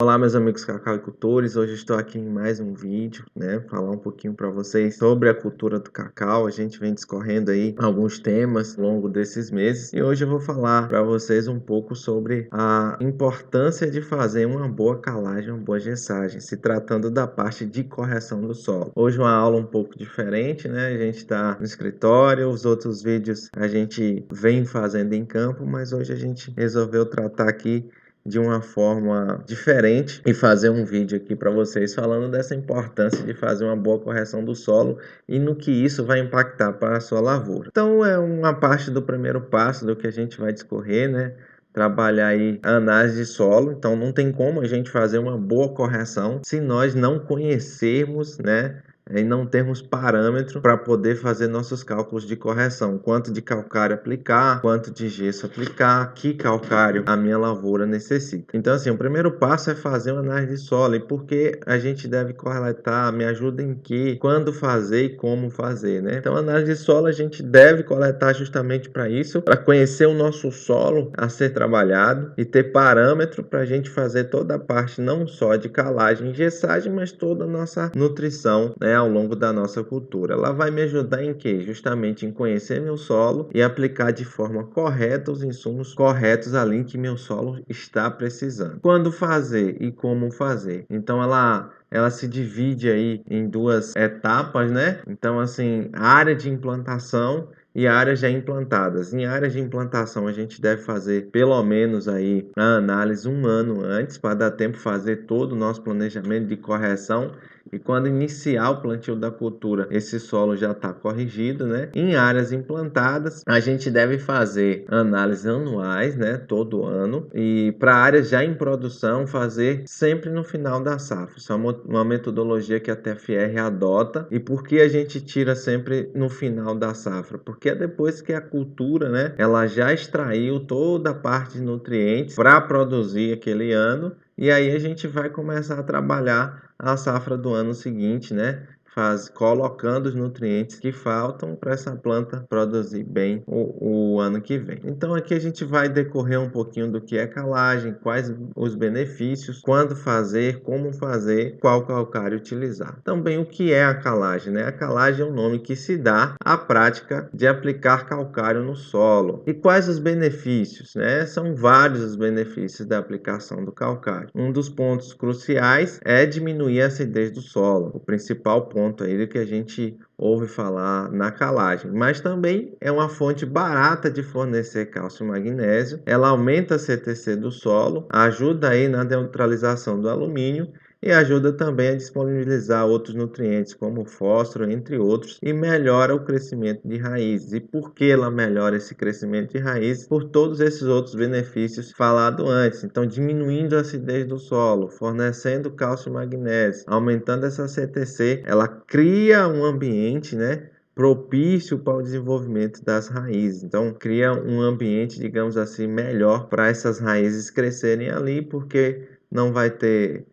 Olá, meus amigos cacauicultores. Hoje estou aqui em mais um vídeo, falar um pouquinho para vocês sobre a cultura do cacau. A gente vem discorrendo aí alguns temas ao longo desses meses e hoje eu vou falar para vocês um pouco sobre a importância de fazer uma boa calagem, uma boa gessagem, se tratando da parte de correção do solo. Hoje uma aula um pouco diferente, A gente está no escritório, os outros vídeos a gente vem fazendo em campo, mas hoje a gente resolveu tratar aqui de uma forma diferente e fazer um vídeo aqui para vocês falando dessa importância de fazer uma boa correção do solo e no que isso vai impactar para a sua lavoura. Então é uma parte do primeiro passo do que a gente vai discorrer, trabalhar aí a análise de solo. Então não tem como a gente fazer uma boa correção se nós não conhecermos, e não termos parâmetro para poder fazer nossos cálculos de correção. Quanto de calcário aplicar, quanto de gesso aplicar, que calcário a minha lavoura necessita. Então, assim, o primeiro passo é fazer uma análise de solo. E por que a gente deve coletar? Me ajuda em que? Quando fazer e como fazer, Então, a análise de solo a gente deve coletar justamente para isso, para conhecer o nosso solo a ser trabalhado e ter parâmetro para a gente fazer toda a parte, não só de calagem e gessagem, mas toda a nossa nutrição, ao longo da nossa cultura. Ela vai me ajudar em quê? Justamente em conhecer meu solo e aplicar de forma correta os insumos corretos ali que meu solo está precisando. Quando fazer e como fazer? Então ela se divide aí em duas etapas, Então, assim, a área de implantação e áreas já implantadas. Em áreas de implantação, a gente deve fazer pelo menos aí a análise um ano antes, para dar tempo de fazer todo o nosso planejamento de correção. E quando iniciar o plantio da cultura, esse solo já está corrigido, Em áreas implantadas, a gente deve fazer análises anuais, Todo ano. E para áreas já em produção, fazer sempre no final da safra. Isso é uma metodologia que a TFR adota. E por que a gente tira sempre no final da safra? Porque é depois que a cultura, ela já extraiu toda a parte de nutrientes para produzir aquele ano. E aí a gente vai começar a trabalhar a safra do ano seguinte, colocando os nutrientes que faltam para essa planta produzir bem o ano que vem. Então aqui a gente vai decorrer um pouquinho do que é calagem, quais os benefícios, quando fazer, como fazer, qual calcário utilizar. Também o que é a calagem, A calagem é um nome que se dá à prática de aplicar calcário no solo. E quais os benefícios, São vários os benefícios da aplicação do calcário. Um dos pontos cruciais é diminuir a acidez do solo, o principal ponto aí do que a gente ouve falar na calagem, mas também é uma fonte barata de fornecer cálcio e magnésio. Ela aumenta a CTC do solo, ajuda aí na neutralização do alumínio e ajuda também a disponibilizar outros nutrientes como fósforo, entre outros, e melhora o crescimento de raízes. E por que ela melhora esse crescimento de raízes? Por todos esses outros benefícios falados antes. Então, diminuindo a acidez do solo, fornecendo cálcio e magnésio, aumentando essa CTC, ela cria um ambiente, propício para o desenvolvimento das raízes. Então, cria um ambiente, digamos assim, melhor para essas raízes crescerem ali, porque não vai ter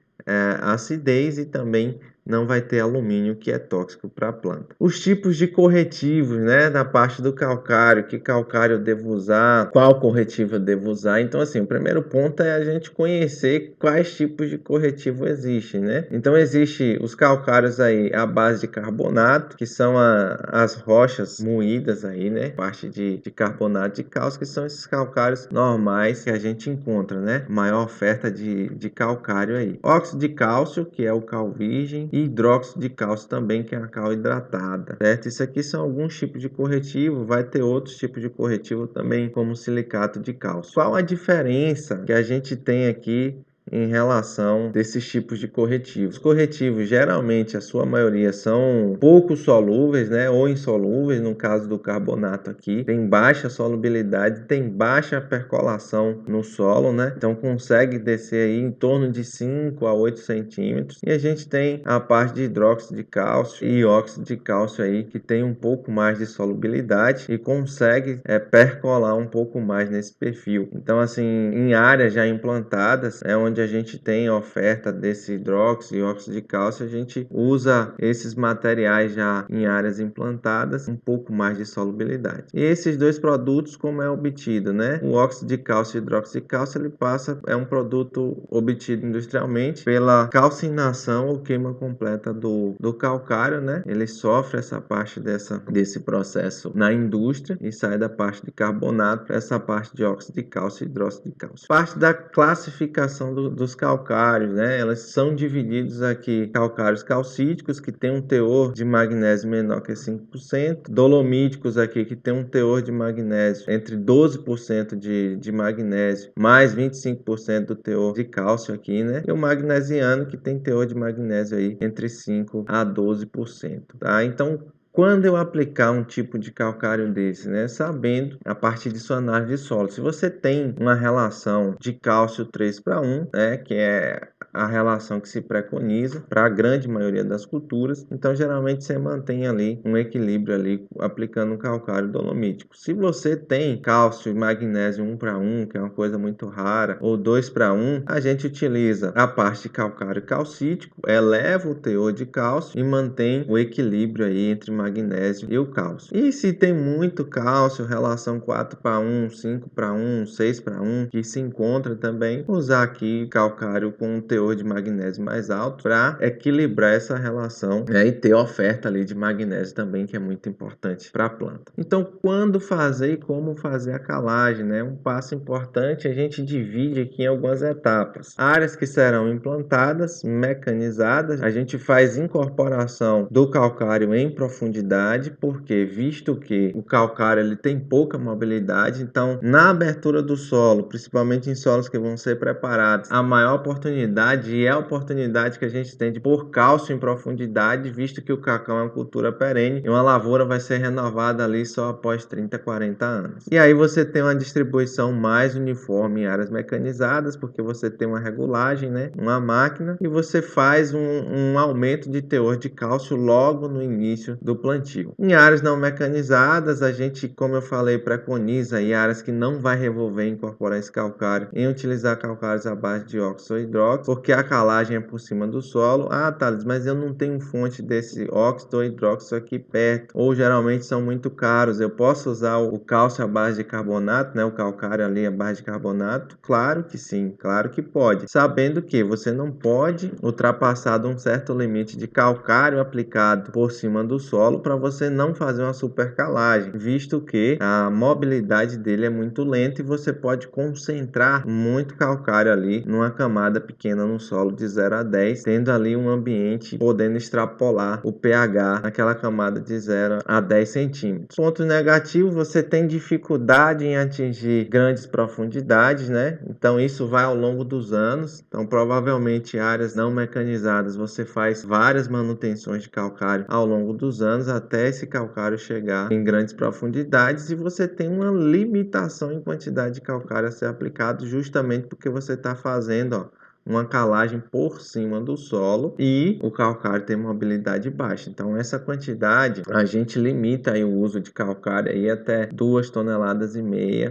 acidez e também não vai ter alumínio, que é tóxico para a planta. Os tipos de corretivos, da parte do calcário, que calcário eu devo usar, qual corretivo eu devo usar. Então, assim, o primeiro ponto é a gente conhecer quais tipos de corretivo existem, Então, existe os calcários aí à base de carbonato, que são as rochas moídas aí, Parte de carbonato de cálcio, que são esses calcários normais que a gente encontra, Maior oferta de calcário aí. Óxido de cálcio, que é o cal virgem, e hidróxido de cálcio também, que é a cal hidratada, certo? Isso aqui são alguns tipos de corretivo, vai ter outros tipos de corretivo também, como silicato de cálcio. Qual a diferença que a gente tem aqui em relação desses tipos de corretivos? Os corretivos, geralmente, a sua maioria são pouco solúveis, ou insolúveis, no caso do carbonato aqui, tem baixa solubilidade, tem baixa percolação no solo, Então consegue descer aí em torno de 5 a 8 centímetros. E a gente tem a parte de hidróxido de cálcio e óxido de cálcio aí, que tem um pouco mais de solubilidade e consegue percolar um pouco mais nesse perfil. Então, assim, em áreas já implantadas, é onde a gente tem a oferta desse hidróxido e óxido de cálcio, a gente usa esses materiais já em áreas implantadas, um pouco mais de solubilidade. E esses dois produtos, como é obtido, né? O óxido de cálcio e hidróxido de cálcio, é um produto obtido industrialmente pela calcinação ou queima completa do calcário, né? Ele sofre essa parte desse processo na indústria e sai da parte de carbonato para essa parte de óxido de cálcio e hidróxido de cálcio. Parte da classificação dos calcários, né? Elas são divididos aqui calcários calcíticos, que tem um teor de magnésio menor que 5%, dolomíticos aqui, que tem um teor de magnésio entre 12% de magnésio, mais 25% do teor de cálcio aqui, né? E o magnesiano, que tem teor de magnésio aí entre 5 a 12%, tá? Então, quando eu aplicar um tipo de calcário desse, né, sabendo a partir de sua análise de solo, se você tem uma relação de cálcio 3:1, né, que é a relação que se preconiza para a grande maioria das culturas, então geralmente você mantém ali um equilíbrio ali aplicando um calcário dolomítico. Se você tem cálcio e magnésio 1:1, que é uma coisa muito rara, ou 2:1, a gente utiliza a parte de calcário calcítico, eleva o teor de cálcio e mantém o equilíbrio aí entre magnésio e o cálcio. E se tem muito cálcio, relação 4:1, 5:1, 6:1, que se encontra também, usar aqui calcário com um teor de magnésio mais alto para equilibrar essa relação, né, e ter oferta ali de magnésio também, que é muito importante para a planta. Então, quando fazer e como fazer a calagem, né? Um passo importante, a gente divide aqui em algumas etapas. Áreas que serão implantadas, mecanizadas, a gente faz incorporação do calcário em profundidade, porque visto que o calcário ele tem pouca mobilidade, então na abertura do solo, principalmente em solos que vão ser preparados, a maior oportunidade e é a oportunidade que a gente tem de pôr cálcio em profundidade, visto que o cacau é uma cultura perene e uma lavoura vai ser renovada ali só após 30, 40 anos. E aí você tem uma distribuição mais uniforme em áreas mecanizadas, porque você tem uma regulagem, né, uma máquina, e você faz um aumento de teor de cálcio logo no início do plantio. Em áreas não mecanizadas, a gente, como eu falei, preconiza em áreas que não vai revolver e incorporar esse calcário, em utilizar calcários à base de óxido ou hidróxido, porque a calagem é por cima do solo. Ah, Thales, mas eu não tenho fonte desse óxido ou hidróxido aqui perto, ou geralmente são muito caros. Eu posso usar o cálcio à base de carbonato, né, o calcário ali à base de carbonato? Claro que sim, claro que pode. Sabendo que você não pode ultrapassar de um certo limite de calcário aplicado por cima do solo para você não fazer uma supercalagem, visto que a mobilidade dele é muito lenta e você pode concentrar muito calcário ali numa camada pequena no solo de 0 a 10, tendo ali um ambiente podendo extrapolar o pH naquela camada de 0 a 10 centímetros. Ponto negativo, você tem dificuldade em atingir grandes profundidades, né? Então isso vai ao longo dos anos. Então provavelmente áreas não mecanizadas você faz várias manutenções de calcário ao longo dos anos até esse calcário chegar em grandes profundidades e você tem uma limitação em quantidade de calcário a ser aplicado justamente porque você está fazendo, ó, uma calagem por cima do solo e o calcário tem mobilidade baixa. Então essa quantidade a gente limita aí o uso de calcário aí até 2,5 toneladas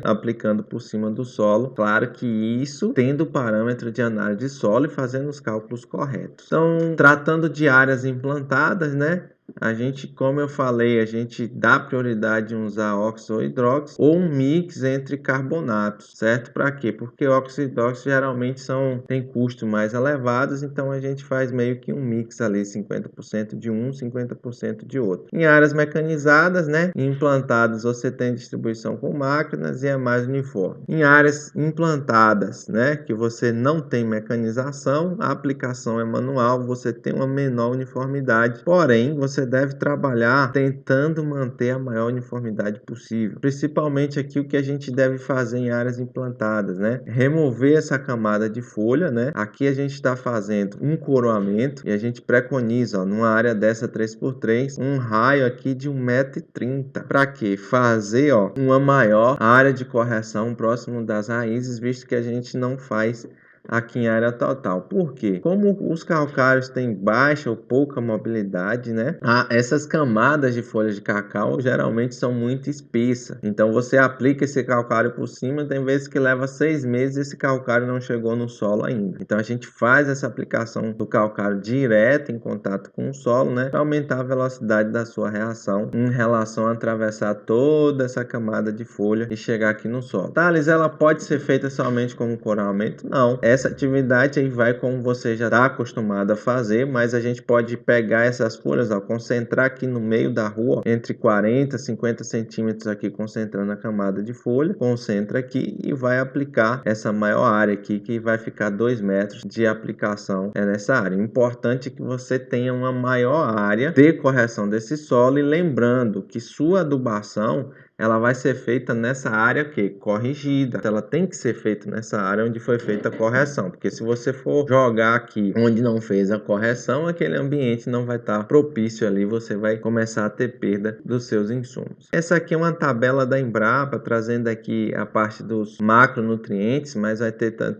aplicando por cima do solo. Claro que isso tendo o parâmetro de análise de solo e fazendo os cálculos corretos. Então, tratando de áreas implantadas, né? A gente, como eu falei, a gente dá prioridade em usar óxido ou hidróxido ou um mix entre carbonatos, certo? Para quê? Porque óxido e hidróxido geralmente têm custos mais elevados, então a gente faz meio que um mix ali, 50% de um, 50% de outro. Em áreas mecanizadas, né, implantadas, você tem distribuição com máquinas e é mais uniforme. Em áreas implantadas, né, que você não tem mecanização, a aplicação é manual, você tem uma menor uniformidade, porém, você deve trabalhar tentando manter a maior uniformidade possível. Principalmente aqui o que a gente deve fazer em áreas implantadas, né? Remover essa camada de folha, né? Aqui a gente está fazendo um coroamento e a gente preconiza, ó, numa área dessa 3x3, um raio aqui de 1,30 m. Para quê? Fazer, ó, uma maior área de correção próximo das raízes, visto que a gente não faz aqui em área total. Por quê? Como os calcários têm baixa ou pouca mobilidade, né? Essas camadas de folhas de cacau geralmente são muito espessas. Então você aplica esse calcário por cima, tem vezes que leva 6 meses e esse calcário não chegou no solo ainda. Então a gente faz essa aplicação do calcário direto em contato com o solo, né? Para aumentar a velocidade da sua reação em relação a atravessar toda essa camada de folha e chegar aqui no solo. Thales, ela pode ser feita somente com coramento? Não. Essa atividade aí vai como você já está acostumado a fazer, mas a gente pode pegar essas folhas, ó, concentrar aqui no meio da rua, entre 40 e 50 centímetros aqui, concentrando a camada de folha, concentra aqui e vai aplicar essa maior área aqui, que vai ficar 2 metros de aplicação nessa área. Importante que você tenha uma maior área de correção desse solo, e lembrando que sua adubação ela vai ser feita nessa área que corrigida. Ela tem que ser feita nessa área onde foi feita a correção, porque se você for jogar aqui onde não fez a correção, aquele ambiente não vai estar propício ali, você vai começar a ter perda dos seus insumos. Essa aqui é uma tabela da Embrapa, trazendo aqui a parte dos macronutrientes, mas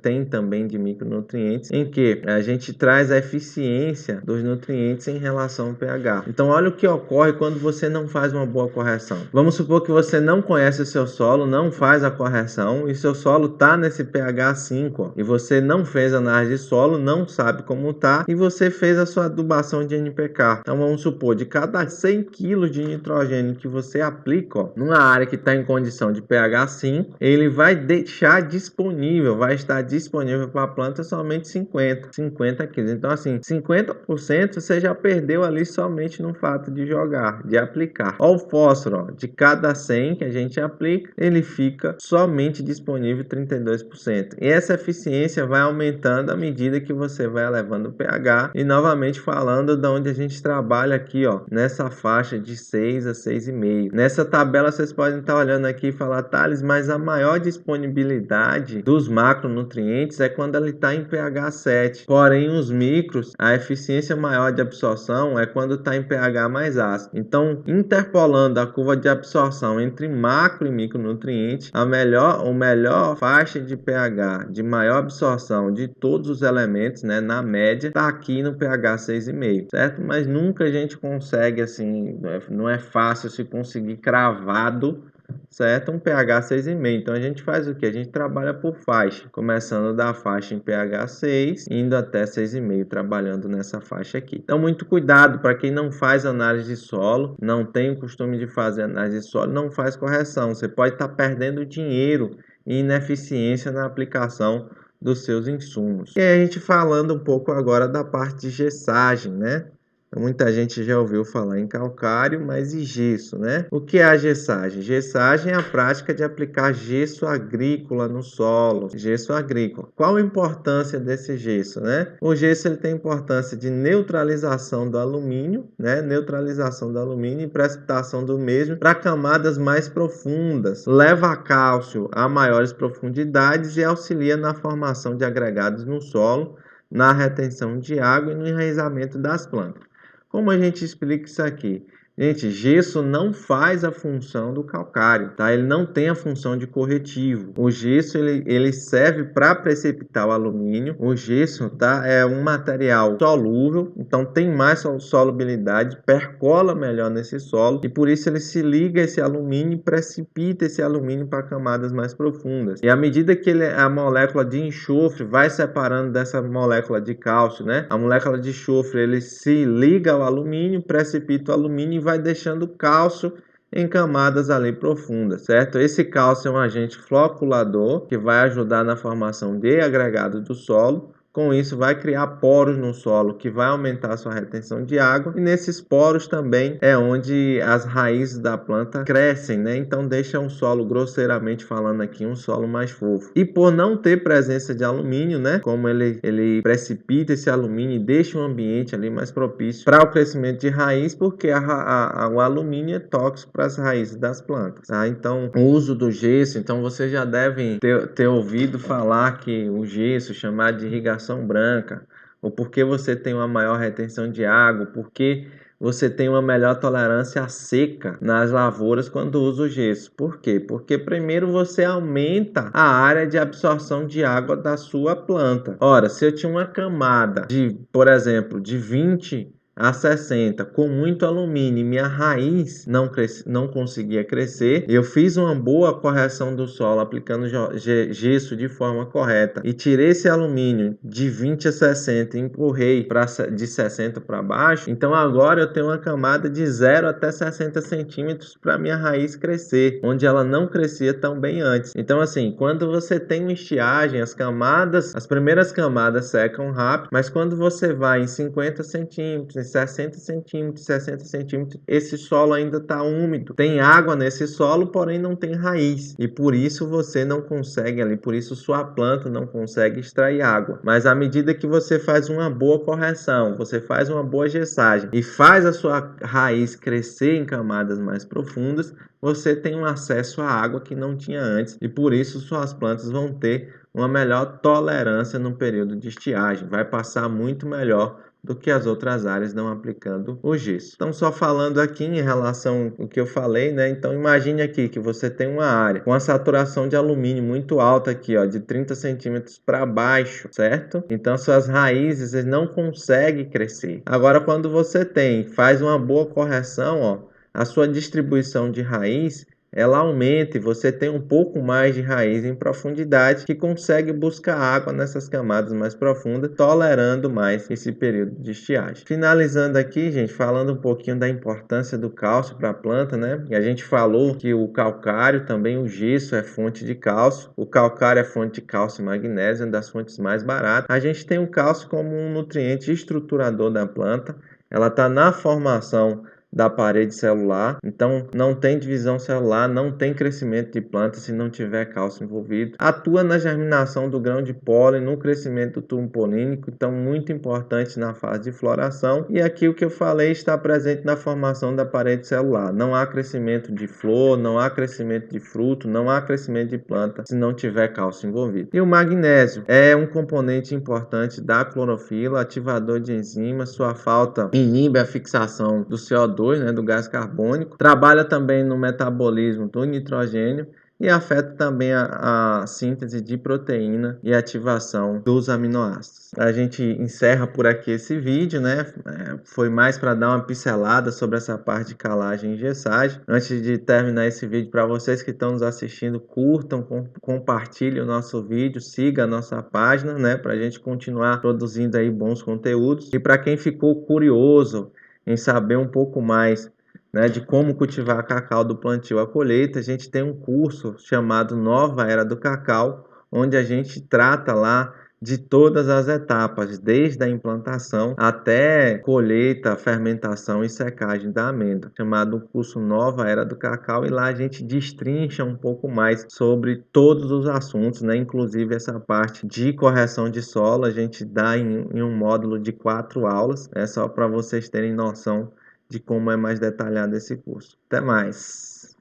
tem também de micronutrientes, em que a gente traz a eficiência dos nutrientes em relação ao pH. Então olha o que ocorre quando você não faz uma boa correção. Vamos supor que você não conhece o seu solo, não faz a correção e seu solo está nesse pH 5, ó, e você não fez análise de solo, não sabe como está, e você fez a sua adubação de NPK. Então vamos supor, de cada 100 kg de nitrogênio que você aplica, ó, numa área que está em condição de pH 5, ele vai deixar disponível, vai estar disponível para a planta somente 50 kg. Então assim, 50% você já perdeu ali somente no fato de jogar, de aplicar. Ó, o fósforo, ó, de cada 100 que a gente aplica, ele fica somente disponível 32%. E essa eficiência vai aumentando à medida que você vai elevando o pH. E novamente falando de onde a gente trabalha aqui, ó, nessa faixa de 6 a 6,5. Nessa tabela vocês podem estar olhando aqui e falar, Thales, mas a maior disponibilidade dos macronutrientes é quando ele está em pH 7. Porém, os micros, a eficiência maior de absorção é quando está em pH mais ácido. Então, interpolando a curva de absorção entre macro e micronutrientes, a melhor faixa de pH de maior absorção de todos os elementos, né, na média, está aqui no pH 6,5, certo? Mas nunca a gente consegue, assim, não é fácil se conseguir cravado, certo? Um pH 6,5. Então a gente faz o que? A gente trabalha por faixa, começando da faixa em pH 6, indo até 6,5, trabalhando nessa faixa aqui. Então muito cuidado para quem não faz análise de solo, não tem o costume de fazer análise de solo, não faz correção. Você pode estar perdendo dinheiro e ineficiência na aplicação dos seus insumos. E aí a gente falando um pouco agora da parte de gessagem, né? Muita gente já ouviu falar em calcário, mas e gesso, né? O que é a gessagem? Gessagem é a prática de aplicar gesso agrícola no solo, gesso agrícola. Qual a importância desse gesso, né? O gesso ele tem importância de neutralização do alumínio, né? Neutralização do alumínio e precipitação do mesmo para camadas mais profundas. Leva cálcio a maiores profundidades e auxilia na formação de agregados no solo, na retenção de água e no enraizamento das plantas. Como a gente explica isso aqui? Gente, gesso não faz a função do calcário, tá? Ele não tem a função de corretivo. O gesso, ele serve para precipitar o alumínio. O gesso, tá? É um material solúvel, então tem mais solubilidade, percola melhor nesse solo e por isso ele se liga a esse alumínio e precipita esse alumínio para camadas mais profundas. E à medida que a molécula de enxofre vai separando dessa molécula de cálcio, né? A molécula de enxofre, ele se liga ao alumínio, precipita o alumínio vai deixando cálcio em camadas ali profundas, certo? Esse cálcio é um agente floculador que vai ajudar na formação de agregados do solo. Com isso, vai criar poros no solo, que vai aumentar a sua retenção de água. E nesses poros também é onde as raízes da planta crescem, né? Então, deixa um solo, grosseiramente falando aqui, um solo mais fofo. E por não ter presença de alumínio, né? Como ele precipita esse alumínio e deixa o ambiente ali mais propício para o crescimento de raiz, porque o alumínio é tóxico para as raízes das plantas, tá? Então, o uso do gesso, então vocês já devem ter ouvido falar que o gesso, chamado de irrigação branca, ou porque você tem uma maior retenção de água, porque você tem uma melhor tolerância à seca nas lavouras quando usa o gesso. Por quê? Porque primeiro você aumenta a área de absorção de água da sua planta. Ora, se eu tinha uma camada de, por exemplo, de 20 a 60 com muito alumínio e minha raiz não conseguia crescer, eu fiz uma boa correção do solo aplicando gesso de forma correta e tirei esse alumínio de 20 a 60 e empurrei de 60 para baixo, então agora eu tenho uma camada de 0 até 60 centímetros para minha raiz crescer, onde ela não crescia tão bem antes. Então assim, quando você tem uma estiagem, as primeiras camadas secam rápido, mas quando você vai em 50 centímetros, 60 centímetros, esse solo ainda está úmido. Tem água nesse solo, porém não tem raiz. E por isso você não consegue ali, por isso sua planta não consegue extrair água. Mas à medida que você faz uma boa correção, você faz uma boa gessagem e faz a sua raiz crescer em camadas mais profundas, você tem um acesso à água que não tinha antes. E por isso suas plantas vão ter uma melhor tolerância no período de estiagem. Vai passar muito melhor do que as outras áreas não aplicando o gesso. Então, só falando aqui em relação ao que eu falei, né? Então, imagine aqui que você tem uma área com a saturação de alumínio muito alta aqui, ó, de 30 centímetros para baixo, certo? Então, suas raízes não conseguem crescer. Agora, quando você faz uma boa correção, ó, a sua distribuição de raiz ela aumenta e você tem um pouco mais de raiz em profundidade que consegue buscar água nessas camadas mais profundas, tolerando mais esse período de estiagem. Finalizando aqui, gente, falando um pouquinho da importância do cálcio para a planta, né? E a gente falou que o calcário, também o gesso é fonte de cálcio. O calcário é fonte de cálcio e magnésio, é uma das fontes mais baratas. A gente tem o cálcio como um nutriente estruturador da planta. Ela está na formação da parede celular, então não tem divisão celular, não tem crescimento de planta se não tiver cálcio envolvido. Atua na germinação do grão de pólen, no crescimento do tubo polínico, então muito importante na fase de floração. E aqui o que eu falei está presente na formação da parede celular. Não há crescimento de flor, não há crescimento de fruto, não há crescimento de planta se não tiver cálcio envolvido. E o magnésio é um componente importante da clorofila, ativador de enzimas, sua falta inibe a fixação do CO2, né, do gás carbônico, trabalha também no metabolismo do nitrogênio e afeta também a síntese de proteína e ativação dos aminoácidos. A gente encerra por aqui esse vídeo, né? Foi mais para dar uma pincelada sobre essa parte de calagem e gessagem. Antes de terminar esse vídeo, para vocês que estão nos assistindo, curtam, compartilhem o nosso vídeo, siga a nossa página, né? Para a gente continuar produzindo aí bons conteúdos. E para quem ficou curioso em saber um pouco mais, né, de como cultivar cacau do plantio à colheita, a gente tem um curso chamado Nova Era do Cacau, onde a gente trata lá de todas as etapas, desde a implantação até colheita, fermentação e secagem da amêndoa, chamado curso Nova Era do Cacau, e lá a gente destrincha um pouco mais sobre todos os assuntos, né? Inclusive essa parte de correção de solo, a gente dá em um módulo de 4 aulas, só para vocês terem noção de como é mais detalhado esse curso. Até mais!